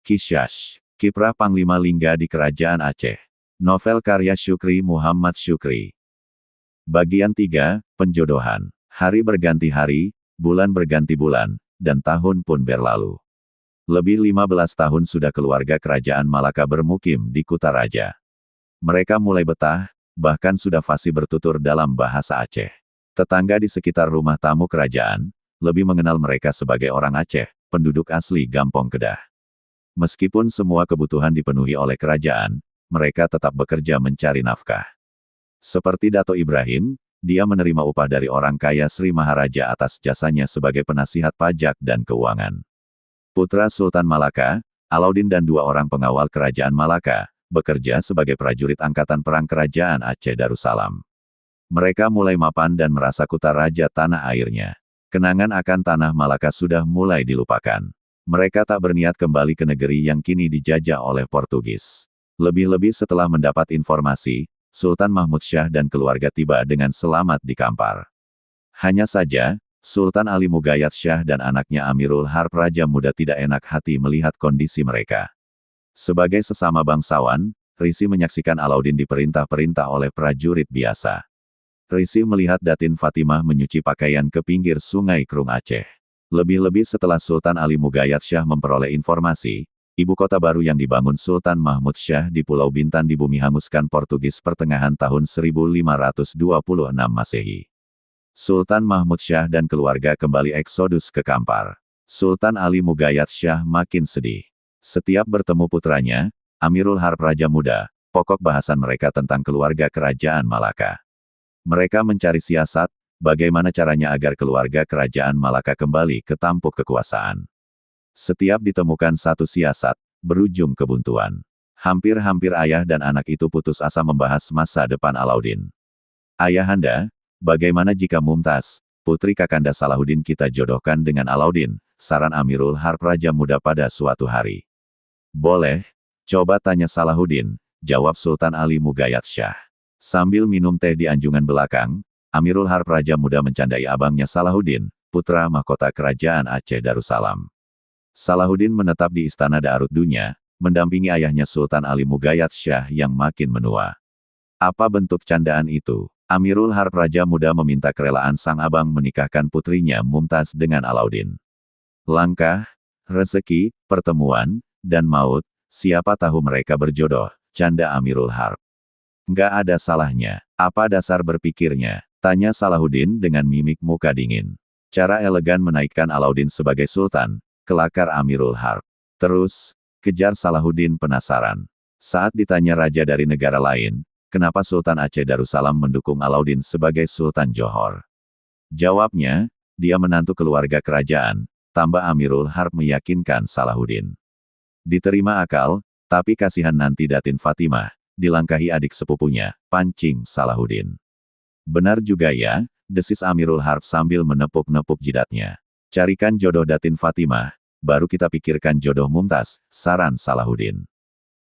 Kishash, Kiprah Panglima Lingga di Kerajaan Aceh. Novel karya Syukri Muhammad Syukri. Bagian 3, Penjodohan. Hari berganti hari, bulan berganti bulan, dan tahun pun berlalu. Lebih 15 tahun sudah keluarga Kerajaan Malaka bermukim di Kutaraja. Mereka mulai betah, bahkan sudah fasih bertutur dalam bahasa Aceh. Tetangga di sekitar rumah tamu kerajaan, lebih mengenal mereka sebagai orang Aceh, penduduk asli Gampong Kedah. Meskipun semua kebutuhan dipenuhi oleh kerajaan, mereka tetap bekerja mencari nafkah. Seperti Dato Ibrahim, dia menerima upah dari orang kaya Sri Maharaja atas jasanya sebagai penasihat pajak dan keuangan. Putra Sultan Malaka, Alauddin dan 2 orang pengawal kerajaan Malaka, bekerja sebagai prajurit Angkatan Perang Kerajaan Aceh Darussalam. Mereka mulai mapan dan merasa Kutaraja tanah airnya. Kenangan akan tanah Malaka sudah mulai dilupakan. Mereka tak berniat kembali ke negeri yang kini dijajah oleh Portugis. Lebih-lebih setelah mendapat informasi, Sultan Mahmud Syah dan keluarga tiba dengan selamat di Kampar. Hanya saja, Sultan Ali Mugayat Syah dan anaknya Amirul Harb Raja Muda tidak enak hati melihat kondisi mereka. Sebagai sesama bangsawan, Risi menyaksikan Alauddin diperintah-perintah oleh prajurit biasa. Risi melihat Datin Fatimah menyuci pakaian ke pinggir sungai Krung Aceh. Lebih-lebih setelah Sultan Ali Mugayat Syah memperoleh informasi, ibu kota baru yang dibangun Sultan Mahmud Syah di Pulau Bintan dibumi hanguskan Portugis pertengahan tahun 1526 Masehi. Sultan Mahmud Syah dan keluarga kembali eksodus ke Kampar. Sultan Ali Mugayat Syah makin sedih. Setiap bertemu putranya, Amirul Harb Raja Muda, pokok bahasan mereka tentang keluarga kerajaan Malaka. Mereka mencari siasat, bagaimana caranya agar keluarga kerajaan Malaka kembali ke tampuk kekuasaan. Setiap ditemukan satu siasat, berujung kebuntuan. Hampir-hampir ayah dan anak itu putus asa membahas masa depan Alauddin. Ayahanda, bagaimana jika Mumtaz, putri Kakanda Salahuddin kita jodohkan dengan Alauddin, saran Amirul Harb Raja Muda pada suatu hari. Boleh, coba tanya Salahuddin, jawab Sultan Ali Mugayat Syah. Sambil minum teh di anjungan belakang, Amirul Harb Raja Muda mencandai abangnya Salahuddin, putra mahkota kerajaan Aceh Darussalam. Salahuddin menetap di Istana Daarut Dunya, mendampingi ayahnya Sultan Ali Mugayat Syah yang makin menua. Apa bentuk candaan itu? Amirul Harb Raja Muda meminta kerelaan sang abang menikahkan putrinya Mumtaz dengan Alauddin. Langkah, rezeki, pertemuan, dan maut, siapa tahu mereka berjodoh, canda Amirul Harb. Nggak ada salahnya. Apa dasar berpikirnya? Tanya Salahuddin dengan mimik muka dingin. Cara elegan menaikkan Alauddin sebagai sultan, kelakar Amirul Harb. Terus, kejar Salahuddin penasaran. Saat ditanya raja dari negara lain, kenapa Sultan Aceh Darussalam mendukung Alauddin sebagai Sultan Johor? Jawabnya, dia menantu keluarga kerajaan, tambah Amirul Harb meyakinkan Salahuddin. Diterima akal, tapi kasihan nanti Datin Fatimah, dilangkahi adik sepupunya, pancing Salahuddin. Benar juga ya, desis Amirul Harb sambil menepuk-nepuk jidatnya. Carikan jodoh Datin Fatimah, baru kita pikirkan jodoh Mumtaz, saran Salahuddin.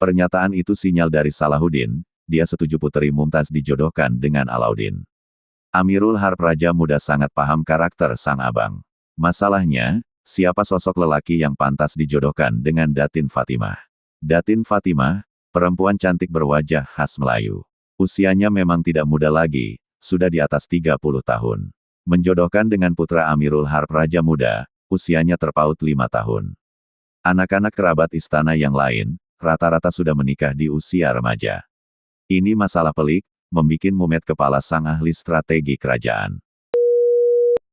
Pernyataan itu sinyal dari Salahuddin, dia setuju putri Mumtaz dijodohkan dengan Alauddin. Amirul Harb Raja Muda sangat paham karakter sang abang. Masalahnya, siapa sosok lelaki yang pantas dijodohkan dengan Datin Fatimah? Datin Fatimah, perempuan cantik berwajah khas Melayu. Usianya memang tidak muda lagi, sudah di atas 30 tahun. Menjodohkan dengan putra Amirul Harb Raja Muda, usianya terpaut 5 tahun. Anak-anak kerabat istana yang lain, rata-rata sudah menikah di usia remaja. Ini masalah pelik, membikin mumet kepala sang ahli strategi kerajaan.